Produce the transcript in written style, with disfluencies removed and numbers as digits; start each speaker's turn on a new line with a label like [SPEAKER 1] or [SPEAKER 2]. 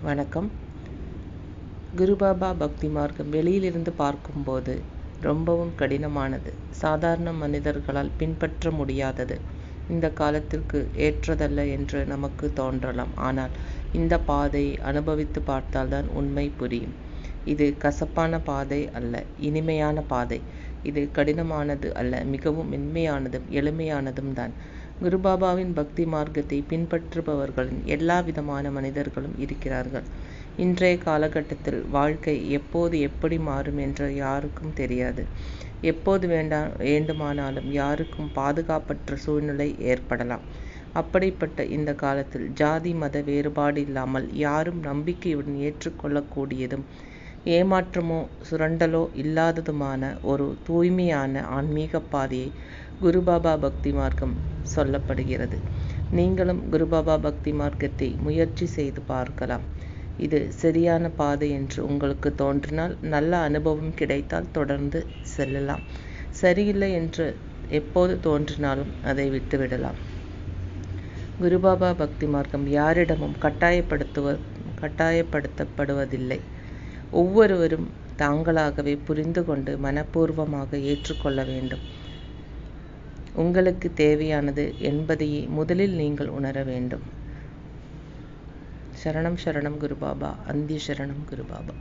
[SPEAKER 1] வணக்கம். குருபாபா பக்தி மார்க்கம் வெளியிலிருந்து பார்க்கும்போது ரொம்பவும் கடினமானது, சாதாரண மனிதர்களால் பின்பற்ற முடியாதது, இந்த காலத்திற்கு ஏற்றதல்ல என்று நமக்கு தோன்றலாம். ஆனால் இந்த பாதையை அனுபவித்து பார்த்தால்தான் உண்மை புரியும். இது கசப்பான பாதை அல்ல, இனிமையான பாதை. இது கடினமானது அல்ல, மிகவும் மென்மையானதும் எளிமையானதும் தான். குருபாபாவின் பக்தி மார்க்கத்தை பின்பற்றுபவர்களின் எல்லா விதமான மனிதர்களும் இருக்கிறார்கள். இன்றைய காலகட்டத்தில் வாழ்க்கை எப்போது எப்படி மாறும் என்று யாருக்கும் தெரியாது. எப்போது வேண்டுமானாலும் யாருக்கும் பாதுகாப்பற்ற சூழ்நிலை ஏற்படலாம். அப்படிப்பட்ட இந்த காலத்தில் ஜாதி மத வேறுபாடு இல்லாமல் யாரும் நம்பிக்கையுடன் ஏற்றுக்கொள்ளக்கூடியதும் ஏமாற்றமோ சுரண்டலோ இல்லாததுமான ஒரு தூய்மையான ஆன்மீக பாதையை குருபாபா பக்தி மார்க்கம் சொல்லப்படுகிறது. நீங்களும் குருபாபா பக்தி மார்க்கத்தை முயற்சி செய்து பார்க்கலாம். இது சரியான பாதை என்று உங்களுக்கு தோன்றினால், நல்ல அனுபவம் கிடைத்தால் தொடர்ந்து செல்லலாம். சரியில்லை என்று எப்போது தோன்றினாலும் அதை விட்டுவிடலாம். குருபாபா பக்தி மார்க்கம் யாரிடமும் கட்டாயப்படுத்தப்படுவதில்லை. ஒவ்வொருவரும் தாங்களாகவே புரிந்து கொண்டு மனப்பூர்வமாக ஏற்றுக்கொள்ள வேண்டும். உங்களுக்கு தேவையானது என்பதையே முதலில் நீங்கள் உணர வேண்டும். சரணம் சரணம் குருபாபா. அந்திய சரணம் குருபாபா.